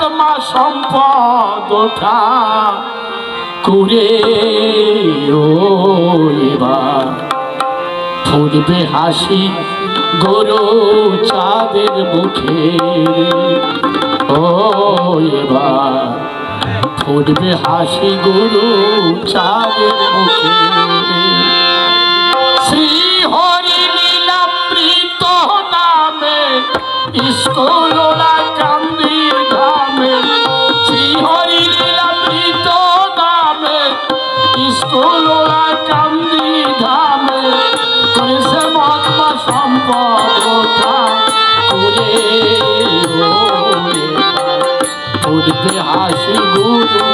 মহাত্মা সম্পদ ওঠা করে ও এবার ফুটবে হাসি গরু চাঁদের মুখে ও এবার ফুটবে হাসি গরু চাঁদের মুখে শ্রী হরি লীলামৃত নামে স্কুলরা কান্দি ধামে শ্রী হরি লীলামৃত নামে স্কুলরা কান্দি ধামে করেছে মহাত্মা সম্পদ ওঠা করে উঠবে হাসি গুরু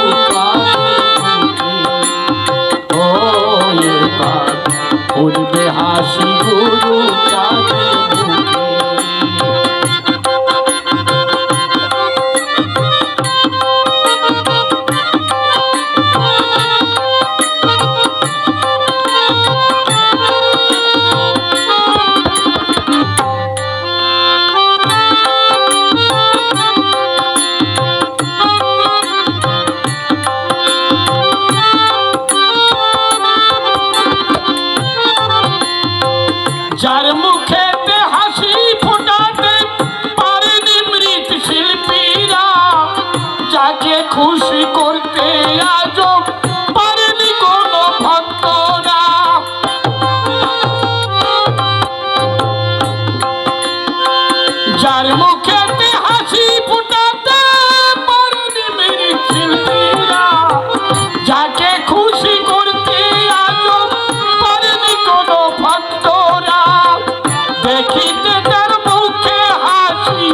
ও এবার উঠবে হাসি গুরু চাঁদের মুখে যার মুখেতে হাসি ফোটাতে পারেনি মৃত শিল্পীরা যাকে খুশি করতে আজও পারেনি কোনো ভক্তরা যার মুখেতে হাসি ফোটাতে পারেনি মৃত শিল্পীরা যাকে খুশি করতে আজও পারেনি কোনো ভক্তরা দেখিতে তার মুখে হাসি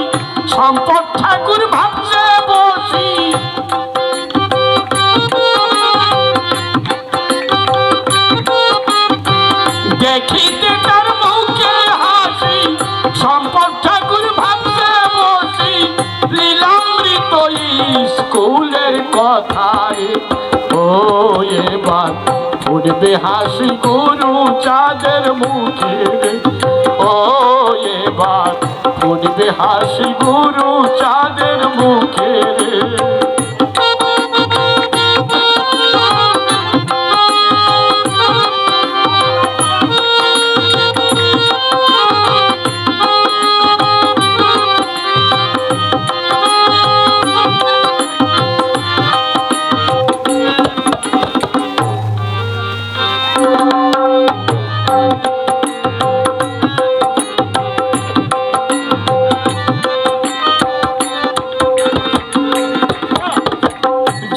সম্পদ ঠাকুর ভাবছে বসি দেখিতে তার মুখে হাসি সম্পদ ঠাকুর ভাবছে বসি লীলামৃত স্কুলের কথায় ও এবার ফুটবে হাসি গুরু চাঁদের মুখে ও এবার ফুটবে হাসি গুরু চাঁদের মুখে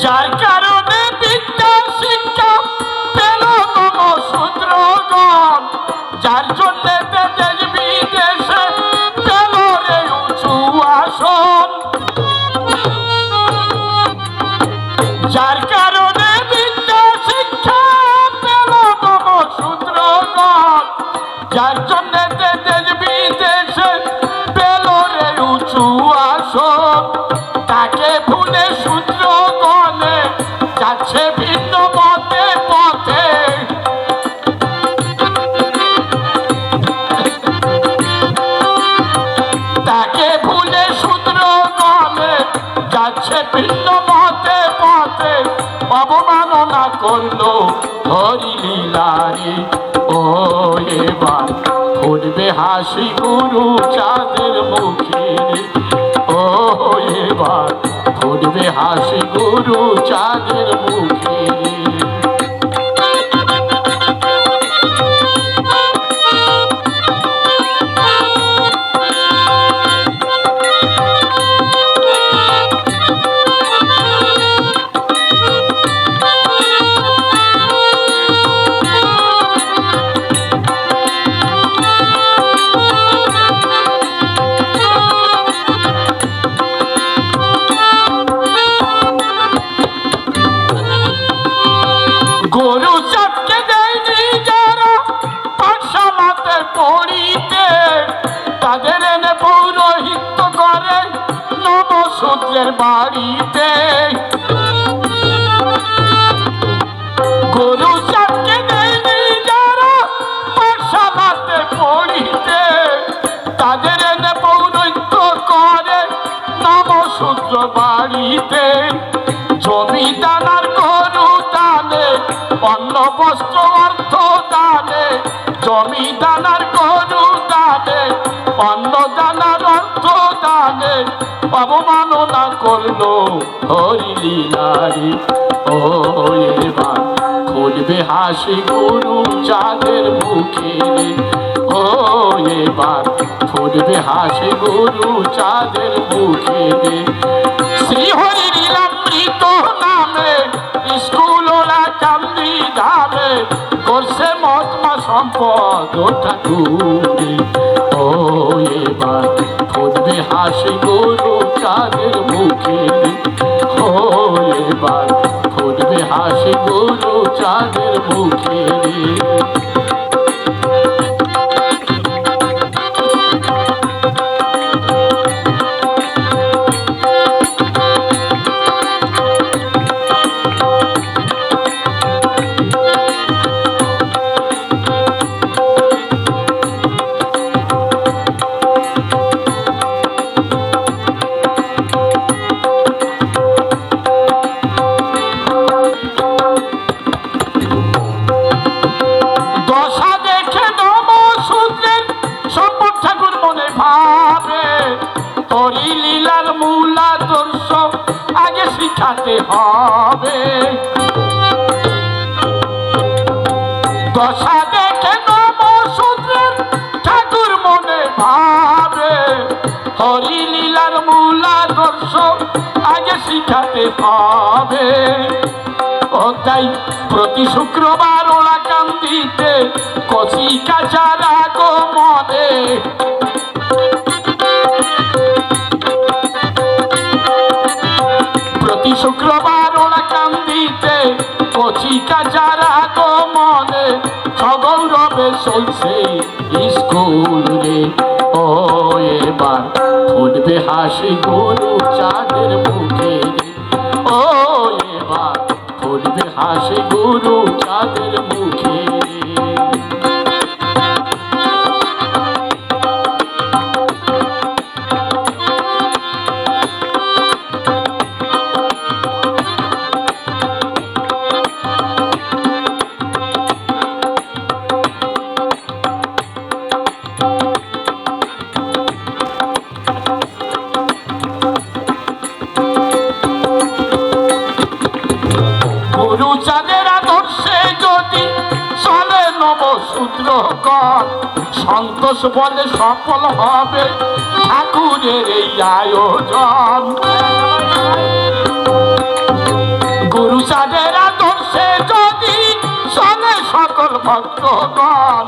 যার কারণে বিদ্যা শিক্ষা পেল নমঃশূদ্রগণ যার জন্য দেশ বিদেশে পেল রে উঁচু আসন যার কারণে বিদ্যা শিক্ষা পেল নমঃশূদ্রগণ যার জন্য দেশ বিদেশে পেল রে উঁচু আসন তাকে ভুলে শূদ্রগণে যাচ্ছে ভিন্ন পথে পথে তাকে ভুলে শূদ্রগণে যাচ্ছে ভিন্ন পথে পথে অবমাননা করলো হরি লীলারে ও এবার ফুটবে হাসি গুরু চাঁদের মুখে ও এবার ফুটবে হাসি গুরু চাঁদের মুখে গরু চাপকে দেয়নি যারা পাঠশালাতে পড়িতে তাদের এনে পৌরোহিত্য করে নমঃশূদ্রের বাড়িতে গরু চাপকে দেয়নি যারা পাঠশালাতে পড়িতে তাদের এনে পৌরোহিত্য করে নমঃশূদ্রের সূত্র বাড়িতে, জমিদার আর গরু দানে, অন্ন বস্ত্র অর্থ দানে, জমিদার আর গরু দানে, অন্ন দানার অর্থ দানে, অবমাননা করলো হরি লীলারি। ও এবার খুলবে হাসি গুরু চাঁদের মুখে, ও এবার ফুটবে হাসি গুরু চাঁদের মুখে। শ্রীহরি লীলামৃত নামে স্কুল ওরা কান্দি ধামে, করছে মহাত্মা সম্পদ ঠাকুরে। ও এবার ফুটবে হাসি গুরু চাঁদের মুখে, ও এবার ফুটবে হাসি গুরু চাঁদের মুখে। হরি লীলার মূল আদর্শ আগে শিখাতে হবে, দশা দেখে নমসূত্রের ঠাকুর মনে ভাবে, হরি লীলার মূল আদর্শ আগে শিখাতে হবে। ও তাই প্রতি শুক্রবার ওরা কান্দিতে কচি কাঁচা আগমনে, প্রতি শুক্রবার ওরা কান্দিতে কচি কাঁচার আগমনে, সগৌরবে চলছে স্কুল রে। ও এবার ফুটবে হাসি গুরু চাঁদের মুখে, ও এবার ফুটবে হাসি গুরু চাঁদের মুখে। গুরু চাঁদের আদর্শে যদি চলে নবসূত্র কর, সন্তোষ বলে সফল হবে ঠাকুরের এই আয়োজন। গুরু চাঁদের আদর্শে যদি চলে সকল ভক্তগণ,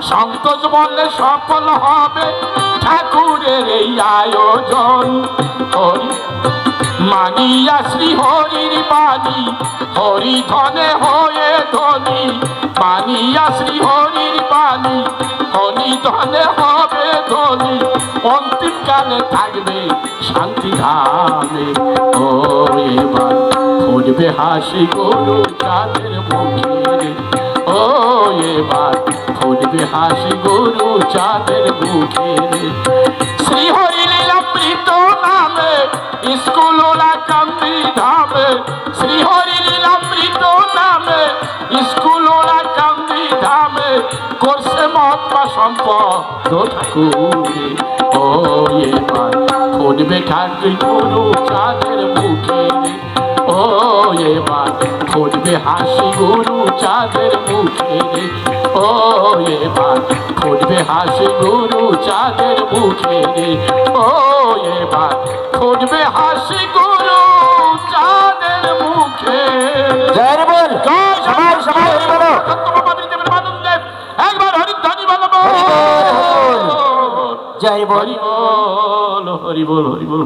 সন্তোষ বলে সফল হবে ঠাকুরের এই আয়োজন। মানিয়া শ্রী হরির বাণী, হরি ধনে হয়ে ধনী, মানিয়া শ্রী হরির বাণী, হরি ধনে হবে ধনী, অন্তিম কালে থাকবে শান্তি ধামে। ও এবার ফুটবে হাসি গুরু চাঁদের মুখে, ও এবার ফুটবে হাসি গুরু চাঁদের মুখে। শ্রী হরি লীলামৃত নামে স্কুল ওরা কান্দি ধামে, শ্রী হরি লীলামৃত নামে স্কুল ওরা কান্দি ধামে, করছে মহাত্মা সম্পদ ঠাকুরে। ও এবার ফুটবে ঠাকুর গুরু চাঁদের মুখে, ও এবার ফুটবে হাসি গুরু চাঁদের মুখে, ও এবার ফুটবে হাসি গুরু চাঁদের মুখে, ও এবার ফুটবে হাসি গুরু চাঁদের মুখে। জয় রে বল, সবাই সবাই হরি বলো, একবার হরিধ্বনি বলো, জয় রে বল, হরি বল হরি বল হরি বল।